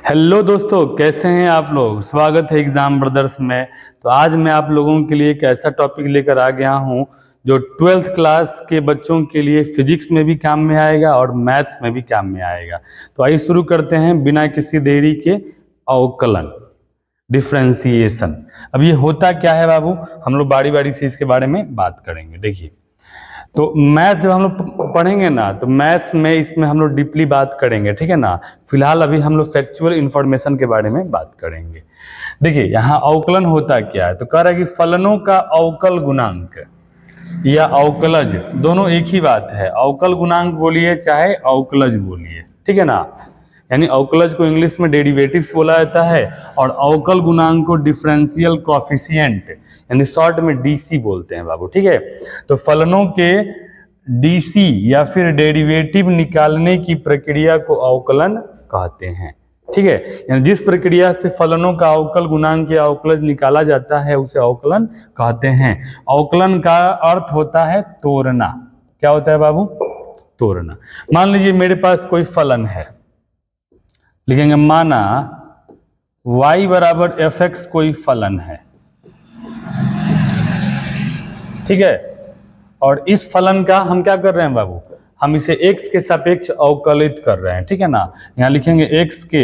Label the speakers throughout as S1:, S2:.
S1: Hello दोस्तों, कैसे हैं आप लोग। स्वागत है एग्जाम ब्रदर्स में। तो आज मैं आप लोगों के लिए एक ऐसा टॉपिक लेकर आ गया हूं जो 12th क्लास के बच्चों के लिए फिजिक्स में भी काम में आएगा और मैथ्स में भी काम में आएगा। तो आइए शुरू करते हैं बिना किसी देरी के। अवकलन, डिफरेंशिएशन। अब ये होता क्या है बाबू, हम लोग बारी बारी से इसके बारे में बात करेंगे। देखिए, तो मैथ जब हम लोग पढ़ेंगे ना, तो मैथ्स में इसमें हम लोग डीपली बात करेंगे, ठीक है ना। फिलहाल अभी हम लोग फैक्चुअल इंफॉर्मेशन के बारे में बात करेंगे। देखिए, यहाँ अवकलन होता क्या है, तो कह रहा है कि फलनों का अवकल गुणांक या अवकलज दोनों एक ही बात है। अवकल गुणांक बोलिए चाहे अवकलज बोलिए, ठीक है ना। यानी अवकलज को इंग्लिश में डेरिवेटिव्स बोला जाता है और अवकल गुणांक को डिफरेंशियल कोएफिशिएंट यानी शॉर्ट में डीसी बोलते हैं बाबू, ठीक है। तो फलनों के डीसी या फिर डेरिवेटिव निकालने की प्रक्रिया को अवकलन कहते हैं, ठीक है। यानी जिस प्रक्रिया से फलनों का अवकल गुणांक या अवकलज निकाला जाता है उसे अवकलन कहते हैं। अवकलन का अर्थ होता है तोड़ना। क्या होता है बाबू? तोड़ना। मान लीजिए मेरे पास कोई फलन है, लिखेंगे माना y बराबर fx कोई फलन है, ठीक है। और इस फलन का हम क्या कर रहे हैं बाबू, हम इसे x के सापेक्ष अवकलित कर रहे हैं, ठीक है ना। यहां लिखेंगे x के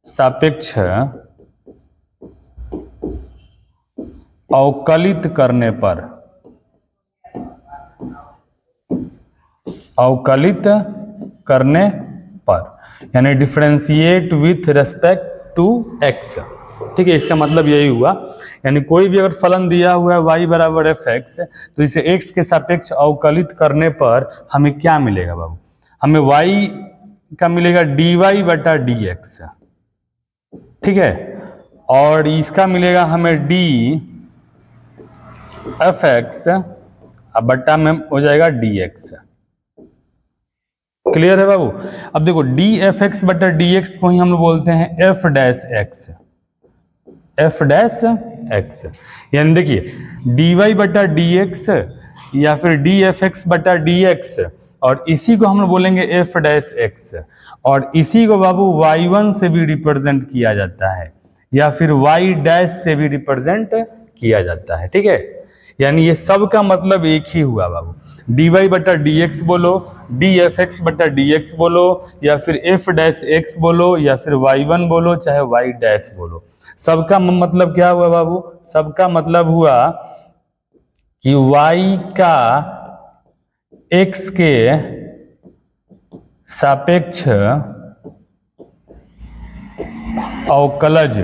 S1: सापेक्ष अवकलित करने पर, अवकलित करने पर यानी differentiate with respect to x, ठीक है। इसका मतलब यही हुआ, यानी कोई भी अगर फलन दिया हुआ है y बराबर fx, तो इसे x के सापेक्ष अवकलित करने पर हमें क्या मिलेगा बाबू, हमें y का मिलेगा dy बटा dx, ठीक है। और इसका मिलेगा हमें d fx अब बट्टा में हो जाएगा dx। क्लियर है बाबू। अब देखो डी एफ एक्स बटा डी एक्स को ही हम लोग बोलते हैं F dash x, F dash x. यानी देखिए डी वाई बटा डी एक्स या फिर डी एफ एक्स बटा डी एक्स, और इसी को हम लोग बोलेंगे एफ डैश एक्स। और इसी को बाबू वाई वन से भी रिप्रेजेंट किया जाता है या फिर वाई डैश से भी रिप्रेजेंट किया जाता है, ठीक है। यानी ये सब का मतलब एक ही हुआ बाबू। डी वाई बटा डी एक्स बोलो, डी एफ एक्स बटा डी एक्स बोलो, या फिर एफ डैश एक्स बोलो, या फिर वाई वन बोलो, चाहे वाई डैश बोलो, सबका मतलब क्या हुआ बाबू, सबका मतलब हुआ कि y का x के सापेक्ष अवकलज,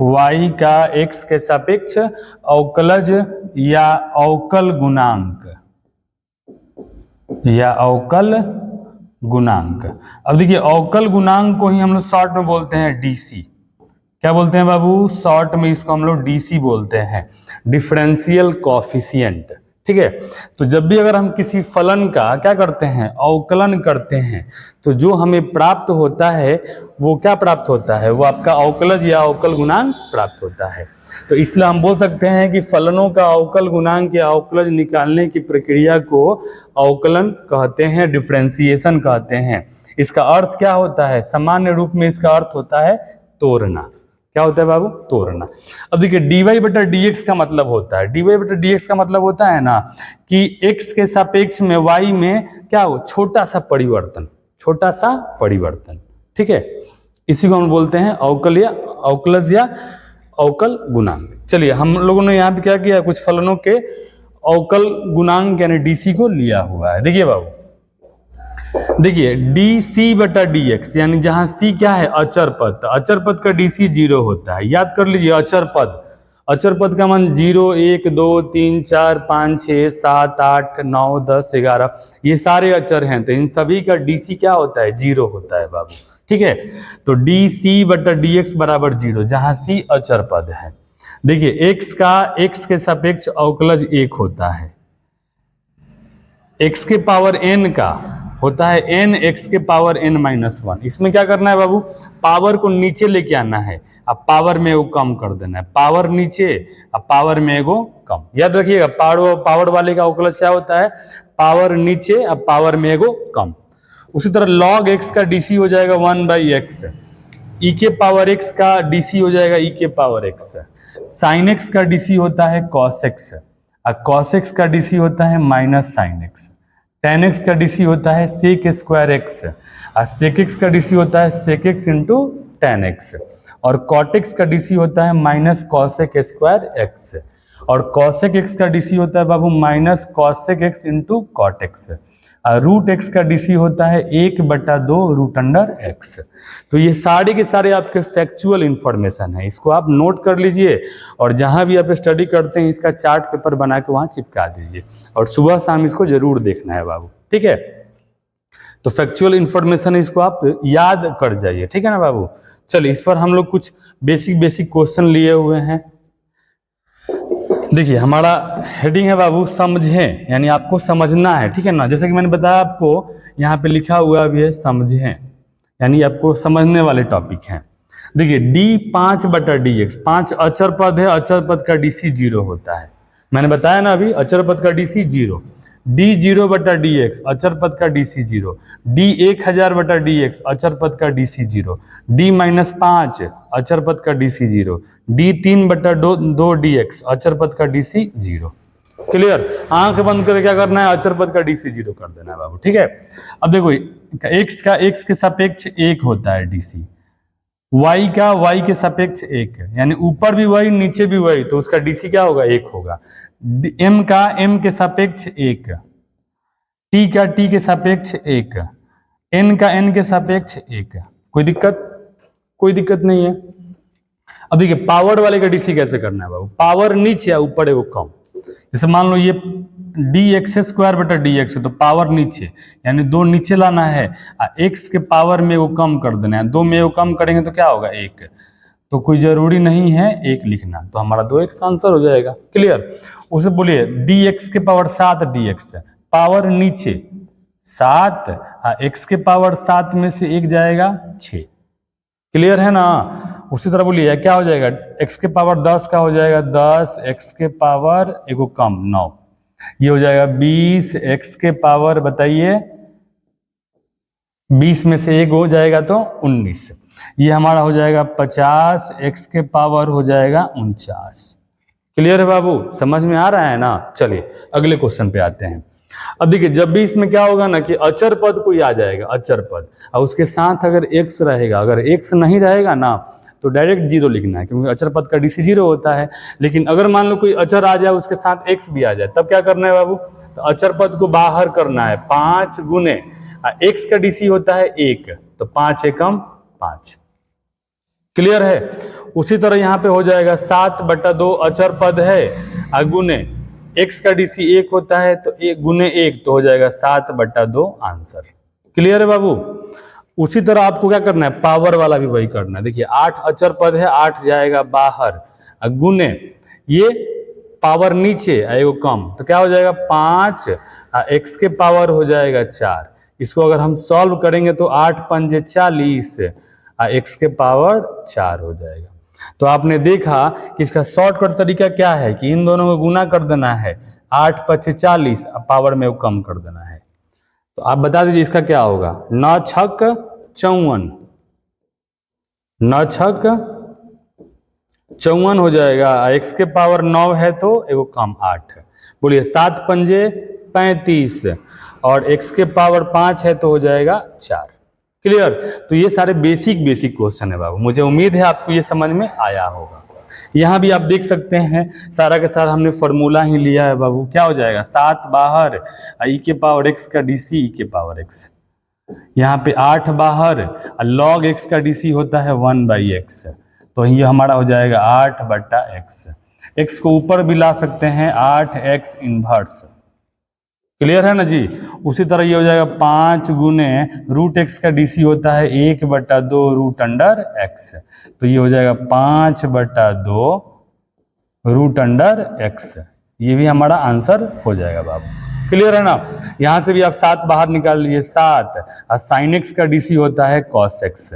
S1: y का x के सापेक्ष अवकलज या अवकल गुणांक, या अवकल गुणांक। अब देखिए अवकल गुणांक को ही हम लोग शॉर्ट में बोलते हैं डीसी। क्या बोलते हैं बाबू? शॉर्ट में इसको हम लोग डीसी बोलते हैं, डिफरेंशियल कोएफिशिएंट, ठीक है। तो जब भी अगर हम किसी फलन का क्या करते हैं, अवकलन करते हैं, तो जो हमें प्राप्त होता है वो क्या प्राप्त होता है, वो आपका अवकलज या अवकल गुणांक प्राप्त होता है। तो इसलिए हम बोल सकते हैं कि फलनों का अवकल गुणांक या अवकलज निकालने की प्रक्रिया को अवकलन कहते हैं, डिफरेंशिएशन कहते हैं। इसका अर्थ क्या होता है, सामान्य रूप में इसका अर्थ होता है तोड़ना। क्या होता है बाबू? तोड़ना। अब देखिए dy बटा dx का मतलब होता है, dy बटा dx का मतलब होता है ना कि x के सापेक्ष में y में क्या हो, छोटा सा परिवर्तन, छोटा सा परिवर्तन, ठीक है। इसी को हम बोलते हैं अवकल या अवकलज या अवकल गुणांक। चलिए हम लोगों ने यहाँ पे क्या किया, कुछ फलनों के अवकल गुणांक यानी डीसी को लिया हुआ है। देखिए बाबू, देखिए डी सी बटा डी एक्स, यानी जहां सी क्या है, अचर पद, तो अचर पद का डीसी 0 होता है। याद कर लीजिए अचर पद, अचर पद का मान 0, 1, 2, 3, 4, 5, 6, 7, 8, 9, 10, 11 ये सारे अचर हैं, तो इन सभी का डीसी क्या होता है, 0 होता है बाबू, ठीक है। तो डी सी बटा डी एक्स बराबर 0, जहां सी अचर पद है। देखिए एक्स का एक्स के सापेक्ष अवकलज 1 होता है, एक्स के पावर एन का होता है एन एक्स के पावर एन माइनस 1। इसमें क्या करना है बाबू, पावर को नीचे लेके आना है, अब पावर में एगो कम कर देना है, पावर नीचे अब पावर में एगो कम। याद रखिएगा पावर वाले का अवकलज क्या होता है, पावर नीचे अब पावर में एगो कम। उसी तरह log x का dc हो जाएगा 1/x, e के पावर x का dc हो जाएगा e के पावर x, sin x का dc होता है cos x, और cos x का dc होता है minus sin x, tan x का dc होता है sec स्क्वायर x, और sec x का dc होता है sec x into tan x, और cot x का dc होता है माइनस cosec स्क्वायर x, और cosec x का dc होता है बाबू minus cosec x into cot x, और रूट x का dc होता है 1/2 रूट अंडर x। तो ये सारे के सारे आपके फैक्चुअल इंफॉर्मेशन है, इसको आप नोट कर लीजिए और जहां भी आप स्टडी करते हैं इसका चार्ट पेपर बना के वहां चिपका दीजिए, और सुबह शाम इसको जरूर देखना है बाबू, ठीक है। तो फैक्चुअल इंफॉर्मेशन है, इसको आप याद कर जाइए, ठीक है ना बाबू। चलिए इस पर हम लोग कुछ बेसिक क्वेश्चन लिए हुए हैं। देखिए हमारा हेडिंग है बाबू समझें, यानी आपको समझना है, ठीक है ना। जैसे कि मैंने बताया आपको यहाँ पे लिखा हुआ भी है समझें, यानी आपको समझने वाले टॉपिक हैं। देखिए d5/dx, 5 अचर पद है, अचर पद का dc 0 होता है, मैंने बताया ना अभी, अचर पद का dc 0, d0/dx अचर पद का dc 0, d1000/dx अचर पद का dc 0, d-5 अचर पद का dc 0, d3/2dx अचर पद का dc 0। क्लियर, आंख बंद करके क्या करना है, अचर पद का dc 0 कर देना है बाबू, ठीक है। अब देखो x के सापेक्ष 1 होता है dc, y का y के सापेक्ष 1, यानी ऊपर भी y नीचे भी y, तो उसका dc क्या होगा, 1 होगा। m का m के सापेक्ष 1, t का t के सापेक्ष 1, n का n के सापेक्ष 1। कोई दिक्कत नहीं है। अब देखिए पावर वाले का डीसी कैसे करना है बाबू, पावर नीचे या ऊपर है वो कम। जैसे मान लो ये dx²/dx है, तो पावर नीचे, यानी 2 नीचे लाना है, x के पावर में वो कम कर देना है, 2 में वो कम करेंगे तो क्या होगा, 1। तो कोई जरूरी नहीं है 1 लिखना, तो हमारा 2x आंसर हो जाएगा। क्लियर, उसे बोलिए dx के पावर 7 dx, पावर नीचे 7, x के पावर 7 में से 1 जाएगा 6। क्लियर है ना। उसी तरह बोलिए क्या हो जाएगा, x के पावर 10 का हो जाएगा 10, x के पावर एगो कम 9, ये हो जाएगा 20, x के पावर बताइए 20 में से 1 हो जाएगा तो 19, ये हमारा हो जाएगा 50, x के पावर हो जाएगा 49। क्लियर है बाबू, समझ में आ रहा है ना। चलिए अगले क्वेश्चन पे आते हैं। अब देखिए जब भी इसमें क्या होगा ना कि अचर पद कोई आ जाएगा, अचर पद, और उसके साथ अगर x रहेगा, अगर x नहीं रहेगा ना तो डायरेक्ट 0 लिखना है, क्योंकि अचर पद का dc 0 होता है। लेकिन अगर मान लो कोई अचर आ जाए उसके साथ x भी आ जाए, तब क्या करना है बाबू, तो अचर पद को बाहर करना है, 5 गुने x का dc होता है 1, तो 5 एकम 5। क्लियर है। उसी तरह यहाँ पे हो जाएगा 7/2 अचर पद है, गुने x का dc 1 होता है, तो 1 गुने 1 तो हो जाएगा 7/2 आंसर। क्लियर है बाबू। उसी तरह आपको क्या करना है, पावर वाला भी वही करना है। देखिए 8 अचर पद है, 8 जाएगा बाहर, गुने ये पावर नीचे एगो कम, तो क्या हो जाएगा 5, x के पावर हो जाएगा 4। इसको अगर हम सॉल्व करेंगे तो 8 पंजे 40, x के पावर 4 हो जाएगा। तो आपने देखा कि इसका शॉर्टकट तरीका क्या है कि इन दोनों को गुना कर देना है, 8 5 40, पावर में वो कम कर देना है। तो आप बता दीजिए इसका क्या होगा, 9 छक 54, 9 छक 54 हो जाएगा, x के पावर 9 है तो एगो कम 8 है। बोलिए 7 पंजे 35, और x के पावर 5 है तो हो जाएगा 4। क्लियर। तो ये सारे बेसिक क्वेश्चन है बाबू, मुझे उम्मीद है आपको ये समझ में आया होगा। यहाँ भी आप देख सकते हैं सारा के सारा हमने फॉर्मूला ही लिया है बाबू। क्या हो जाएगा 7 बाहर, e के पावर x का dc e के पावर x, यहाँ पे 8 बाहर, log x का dc होता है 1/x, तो ये हमारा हो जाएगा 8/x। x को ऊपर भी ला सकते हैं 8x इनवर्स। क्लियर है ना जी। उसी तरह ये हो जाएगा 5 गुने रूट x का dc होता है 1/2 रूट अंडर x, तो ये हो जाएगा 5/2 रूट अंडर x, ये भी हमारा आंसर हो जाएगा बाबू। क्लियर है ना। यहाँ से भी आप 7 बाहर निकाल लीजिए 7, और साइन x का dc होता है cos x,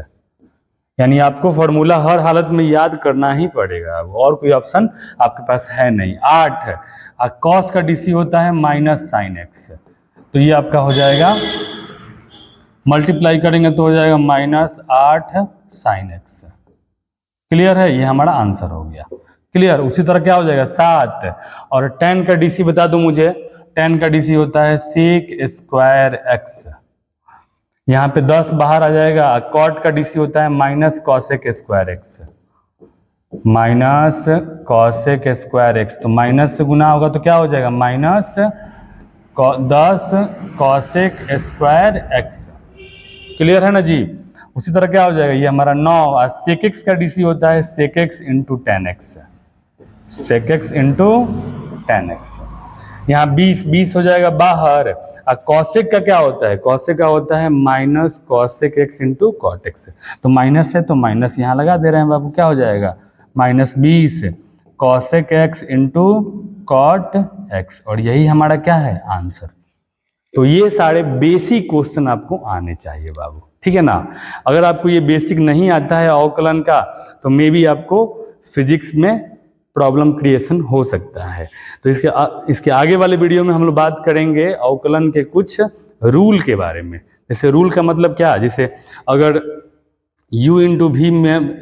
S1: यानी आपको फॉर्मूला हर हालत में याद करना ही पड़ेगा, और कोई ऑप्शन आपके पास है नहीं। 8 और कॉस का डीसी होता है माइनस साइन एक्स, तो ये आपका हो जाएगा मल्टीप्लाई करेंगे तो हो जाएगा -8 sin x। क्लियर है, ये हमारा आंसर हो गया। क्लियर। उसी तरह क्या हो जाएगा 7, और 10 का डीसी बता दो मुझे। 10 का डीसी होता है sec²x। यहाँ पे 10 बाहर आ जाएगा। cot का डीसी होता है -cosec²x, -cosec²x। तो माइनस से गुना होगा तो क्या हो जाएगा -10 cosec²x। क्लियर है ना जी। उसी तरह क्या हो जाएगा, ये हमारा 9, और sec x का डीसी होता है sec x × 10x, sec x × 10x। यहाँ 20 हो जाएगा बाहर। और cosec का क्या होता है, cosec का होता है -cosec x × cot x। तो माइनस है तो माइनस यहाँ लगा दे रहे हैं बाबू, क्या हो जाएगा -20 cosec x × cot x। और यही हमारा क्या है आंसर। तो ये सारे बेसिक क्वेश्चन आपको आने चाहिए बाबू, ठीक है ना। अगर आपको ये बेसिक नहीं आता है अवकलन का, तो मे बी आपको फिजिक्स में प्रॉब्लम क्रिएशन हो सकता है। तो इसके आगे वाले वीडियो में हम लोग बात करेंगे अवकलन के कुछ रूल के बारे में। जैसे रूल का मतलब क्या, जैसे अगर u × v में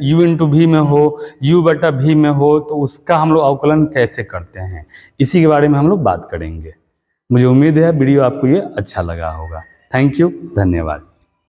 S1: हो, u/v में हो, तो उसका हम लोग अवकलन कैसे करते हैं, इसी के बारे में हम लोग बात करेंगे। मुझे उम्मीद है वीडियो आपको ये अच्छा लगा होगा। थैंक यू, धन्यवाद।